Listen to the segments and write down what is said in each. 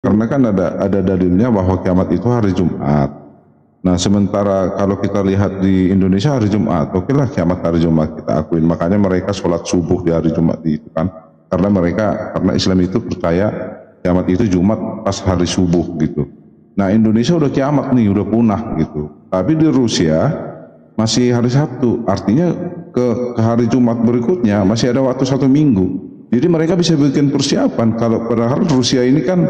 Karena kan ada dalilnya bahwa kiamat itu hari Jumat. Nah, sementara kalau kita lihat di Indonesia hari Jumat, oke lah kiamat hari Jumat kita akuin. Makanya mereka sholat subuh di hari Jumat itu kan. Karena Islam itu percaya kiamat itu Jumat pas hari subuh gitu. Nah, Indonesia udah kiamat nih, udah punah gitu. Tapi di Rusia masih hari Sabtu, artinya ke hari Jumat berikutnya masih ada waktu 1 minggu. Jadi mereka bisa bikin persiapan. Kalau padahal Rusia ini kan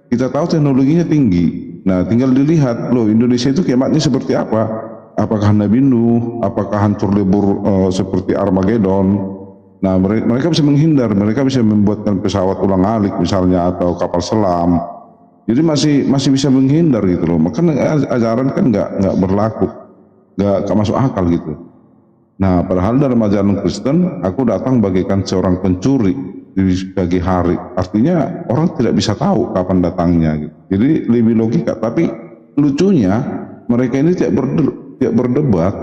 kita tahu teknologinya tinggi. Nah, tinggal dilihat loh Indonesia itu kiamatnya seperti apa? Apakah Nabi Nuh? Apakah hancur lebur seperti Armageddon? Nah, mereka bisa menghindar, mereka bisa membuatkan pesawat ulang-alik misalnya atau kapal selam. Jadi masih bisa menghindar gitu loh. Makanya ajaran kan nggak berlaku, nggak masuk akal gitu. Nah, padahal dalam ajaran Kristen aku datang bagaikan seorang pencuri di pagi hari. Artinya orang tidak bisa tahu kapan datangnya gitu. Jadi lebih logika, tapi lucunya mereka ini tidak berdebat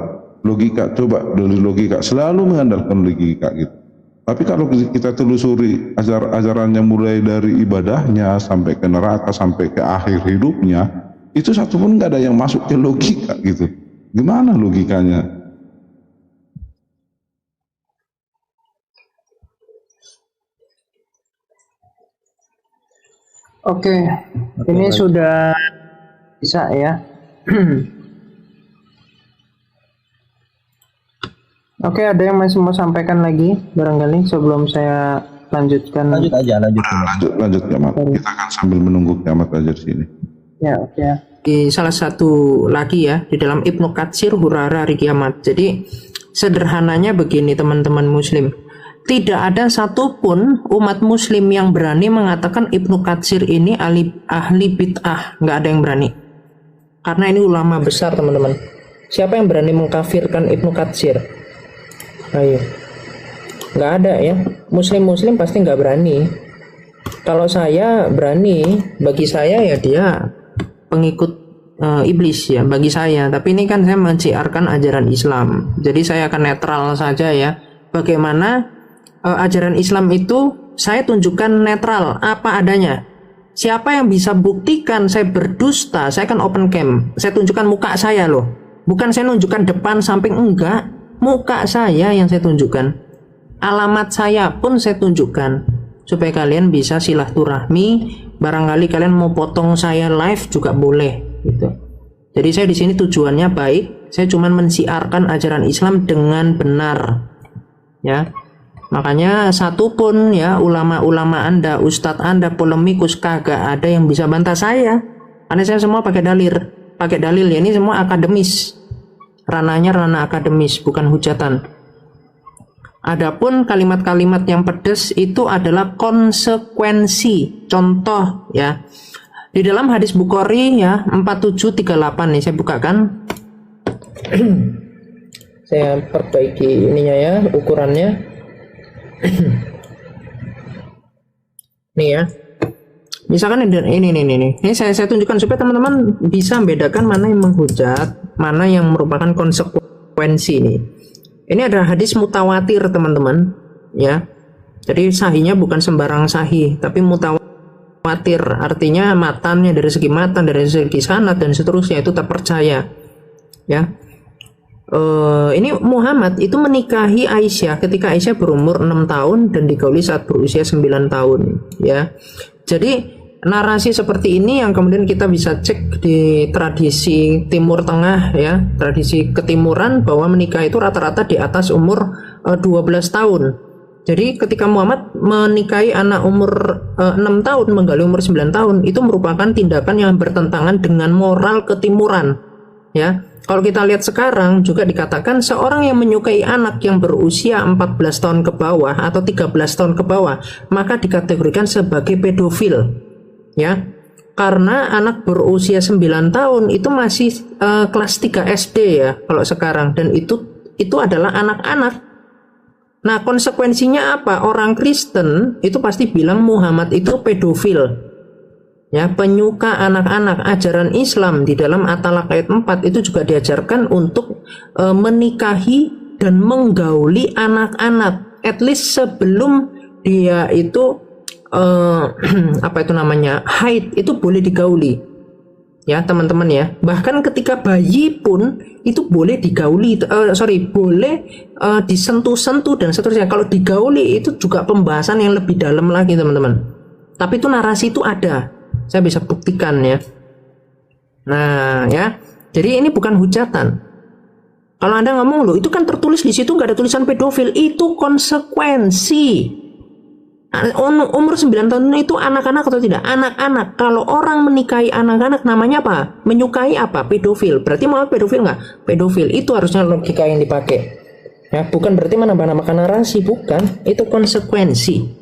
logika. Coba dari logika, selalu mengandalkan logika gitu. Tapi kalau kita telusuri ajarannya mulai dari ibadahnya sampai ke neraka sampai ke akhir hidupnya, itu satu pun nggak ada yang masuk ke logika gitu. Gimana logikanya? Oke, ini baik. Sudah bisa ya. Oke, ada yang masih mau sampaikan lagi barangkali sebelum saya lanjutkan? Lanjut ya, Mat. Kita akan sambil menunggu kiamat aja di sini. Ya, oke. Di salah satu lagi ya, di dalam Ibnu Katsir Hurara Hari Kiamat. Jadi sederhananya begini teman-teman muslim. Tidak ada satupun umat muslim yang berani mengatakan Ibnu Katsir ini ahli bid'ah. Nggak ada yang berani. Karena ini ulama besar teman-teman. Siapa yang berani mengkafirkan Ibnu Katsir? Ayo. Nggak ada ya. Muslim-muslim pasti nggak berani. Kalau saya berani, bagi saya ya dia pengikut iblis ya bagi saya. Tapi ini kan saya menciarkan ajaran Islam. Jadi saya akan netral saja ya. Bagaimana ajaran Islam itu saya tunjukkan netral apa adanya. Siapa yang bisa buktikan saya berdusta, saya kan open cam. Saya tunjukkan muka saya loh. Bukan saya tunjukkan depan samping, enggak. Muka saya yang saya tunjukkan. Alamat saya pun saya tunjukkan. Supaya kalian bisa silaturahmi. Barangkali kalian mau potong saya live juga boleh gitu. Jadi saya di sini tujuannya baik. Saya cuma mensiarkan ajaran Islam dengan benar. Ya. Makanya satupun ya ulama-ulama Anda, ustadz Anda, polemikus kagak ada yang bisa bantah saya. Karena saya semua pakai dalil ya, ini semua akademis. Ranahnya ranah akademis, bukan hujatan. Adapun kalimat-kalimat yang pedas itu adalah konsekuensi. Contoh ya. Di dalam hadis Bukhari ya 4738 nih saya bukakan. Saya perbaiki ininya ya, ukurannya. Nih ya. Misalkan ini saya tunjukkan supaya teman-teman bisa membedakan mana yang menghujat, mana yang merupakan konsekuensi ini. Ini adalah hadis mutawatir teman-teman, ya. Jadi sahihnya bukan sembarang sahih, tapi mutawatir, artinya matannya dari segi matan, dari segi sanad dan seterusnya itu terpercaya, ya. Ini Muhammad itu menikahi Aisyah ketika Aisyah berumur 6 tahun dan digauli saat berusia 9 tahun, ya. Jadi narasi seperti ini yang kemudian kita bisa cek di tradisi Timur Tengah ya, tradisi ketimuran bahwa menikah itu rata-rata di atas umur 12 tahun. Jadi ketika Muhammad menikahi anak umur 6 tahun, menggali umur 9 tahun, itu merupakan tindakan yang bertentangan dengan moral ketimuran ya. Kalau kita lihat sekarang juga dikatakan seorang yang menyukai anak yang berusia 14 tahun ke bawah atau 13 tahun ke bawah, maka dikategorikan sebagai pedofil. Ya. Karena anak berusia 9 tahun itu masih kelas 3 SD ya kalau sekarang, dan itu adalah anak-anak. Nah, konsekuensinya apa? Orang Kristen itu pasti bilang Muhammad itu pedofil. Ya, penyuka anak-anak. Ajaran Islam di dalam At-Talaq ayat 4 itu juga diajarkan untuk menikahi dan menggauli anak-anak, at least sebelum dia itu apa itu namanya, haid itu boleh digauli ya teman-teman ya. Bahkan ketika bayi pun itu boleh digauli, boleh disentuh-sentuh dan seterusnya. Kalau digauli itu juga pembahasan yang lebih dalam lagi teman-teman. Tapi itu narasi itu ada, saya bisa buktikan ya. Nah ya, jadi ini bukan hujatan. Kalau Anda ngomong loh, itu kan tertulis di situ nggak ada tulisan pedofil, itu konsekuensi. Umur 9 tahun itu anak-anak atau tidak? Anak-anak. Kalau orang menikahi anak-anak namanya apa? Menyukai apa? Pedofil. Berarti mau pedofil nggak? Pedofil. Itu harusnya logika yang dipakai. Ya, bukan berarti menambah-nambahkan narasi, bukan. Itu konsekuensi.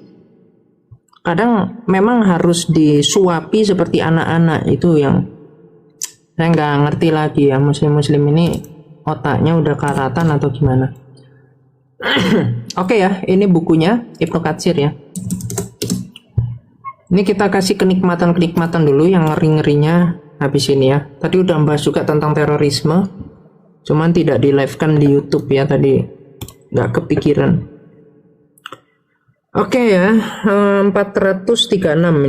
Kadang memang harus disuapi seperti anak-anak, itu yang saya nggak ngerti lagi ya. Muslim-muslim ini otaknya udah karatan atau gimana? Oke ya, ini bukunya Ibnu Katsir ya. Ini kita kasih kenikmatan-kenikmatan dulu yang ngeri-ngerinya habis ini ya. Tadi udah bahas juga tentang terorisme, cuman tidak di live-kan di YouTube ya, tadi nggak kepikiran. Oke ya, 436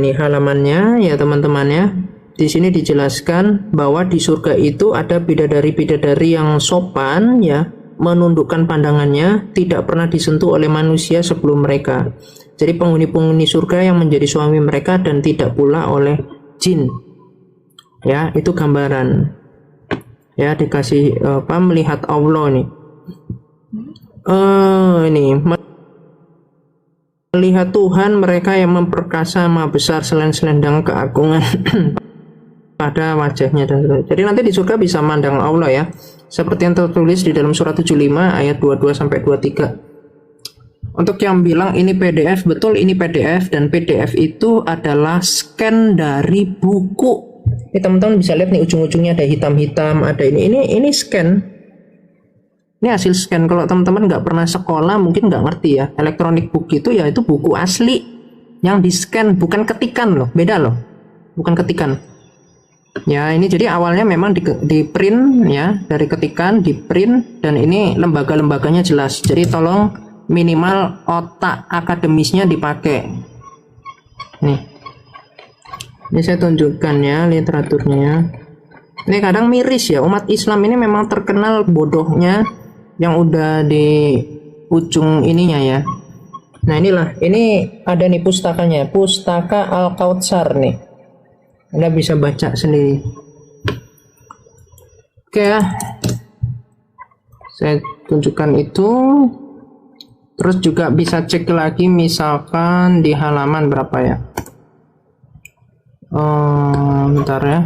ini halamannya ya teman-teman ya. Di sini dijelaskan bahwa di surga itu ada bidadari-bidadari yang sopan ya, menundukkan pandangannya, tidak pernah disentuh oleh manusia sebelum mereka. Jadi penghuni-penghuni surga yang menjadi suami mereka dan tidak pula oleh jin. Ya, itu gambaran. Ya, dikasih melihat Allah nih. Ini melihat Tuhan mereka yang memperkasa maha besar selendang keagungan pada wajahnya. Jadi nanti di surga bisa mandang Allah ya, seperti yang tertulis di dalam surat 75 ayat 22 sampai 23. Untuk yang bilang ini PDF, betul ini PDF, dan PDF itu adalah scan dari buku. Ini teman-teman bisa lihat nih, ujung-ujungnya ada hitam-hitam, ada ini scan. Ini hasil scan. Kalau teman-teman nggak pernah sekolah mungkin nggak ngerti ya. Electronic book itu ya itu buku asli yang di scan, bukan ketikan loh, beda loh, bukan ketikan. Ya ini jadi awalnya memang di print ya, dari ketikan di print, dan ini lembaga-lembaganya jelas. Jadi tolong minimal otak akademisnya dipakai. Nih, ini saya tunjukkan ya literaturnya. Ini kadang miris ya, umat Islam ini memang terkenal bodohnya yang udah di ujung ininya ya. Nah inilah, ini ada nih pustakanya, Pustaka Al-Kautsar nih. Anda bisa baca sendiri. Oke ya, saya tunjukkan itu. Terus juga bisa cek lagi misalkan di halaman berapa ya. Bentar ya.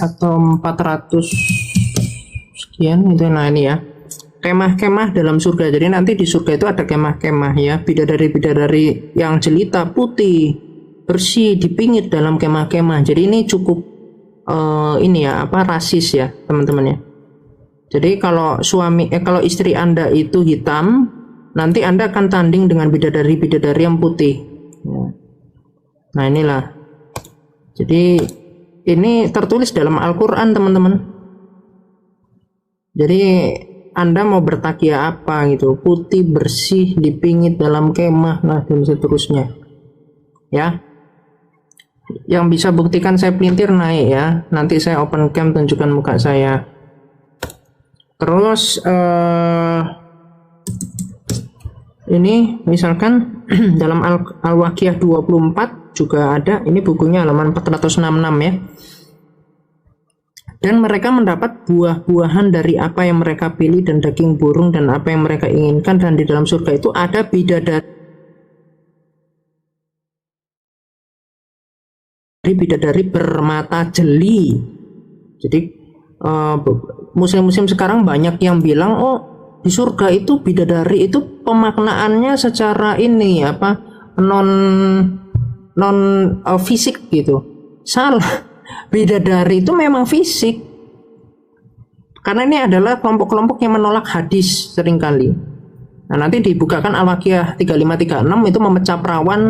Atau 400 sekian itu. Nah ini ya, kemah-kemah dalam surga. Jadi nanti di surga itu ada kemah-kemah ya, bidadari-bidadari yang jelita putih bersih dipingit dalam kemah-kemah. Jadi ini cukup ini ya, rasis ya teman-teman ya. Jadi kalau kalau istri Anda itu hitam, nanti Anda akan tanding dengan bidadari-bidadari yang putih ya. Nah inilah, jadi ini tertulis dalam Al-Quran teman-teman. Jadi Anda mau bertakia apa gitu, putih bersih dipingit dalam kemah, nah dan seterusnya ya. Yang bisa buktikan saya pelintir naik ya, nanti saya open cam tunjukkan muka saya. Terus ini misalkan dalam Al-Waqiah 24 juga ada, ini bukunya halaman 466 ya. Dan mereka mendapat buah-buahan dari apa yang mereka pilih dan daging burung dan apa yang mereka inginkan, dan di dalam surga itu ada bidadari bermata jeli. Jadi muslim-muslim sekarang banyak yang bilang di surga itu bidadari itu pemaknaannya secara ini non fisik gitu. Salah. Bidadari itu memang fisik. Karena ini adalah kelompok-kelompok yang menolak hadis seringkali. Nah, nanti dibukakan Al-Waqiah 3536 itu memecah perawan.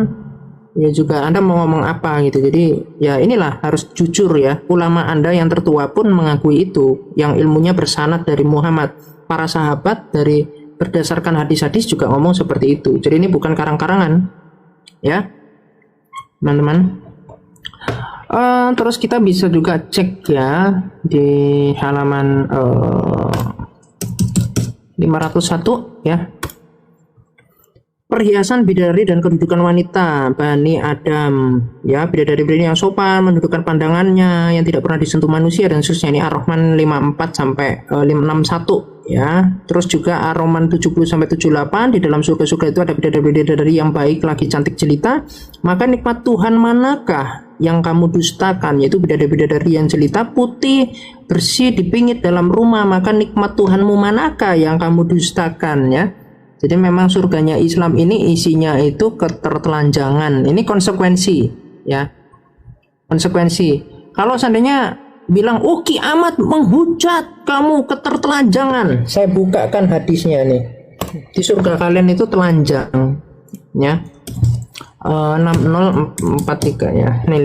Ya juga Anda mau ngomong apa gitu. Jadi ya inilah, harus jujur ya. Ulama Anda yang tertua pun mengakui itu, yang ilmunya bersanad dari Muhammad. para sahabat dari berdasarkan hadis-hadis juga ngomong seperti itu. Jadi ini bukan karang-karangan, ya, teman-teman. Terus kita bisa juga cek ya di halaman 501 ya. Perhiasan bidadari dan kedudukan wanita Bani Adam, ya, bidadari yang sopan, menundukkan pandangannya, yang tidak pernah disentuh manusia dan seterusnya. Ini Ar-Rahman 54 sampai 561 ya. Terus juga Ar-Rahman 70 sampai 78, di dalam surga-surga itu ada bidadari yang baik, lagi cantik jelita. Maka nikmat Tuhan manakah yang kamu dustakan? Yaitu bidadari yang jelita, putih, bersih, dipingit dalam rumah. Maka nikmat Tuhanmu manakah yang kamu dustakan, ya. Jadi memang surganya Islam ini isinya itu ketertelanjangan. Ini konsekuensi, ya. Konsekuensi. Kalau seandainya bilang, oh kiamat menghujat, kamu ketertelanjangan. Saya bukakan hadisnya nih. Di surga kalian itu telanjang, ya. 6043 ya. Nih lihat.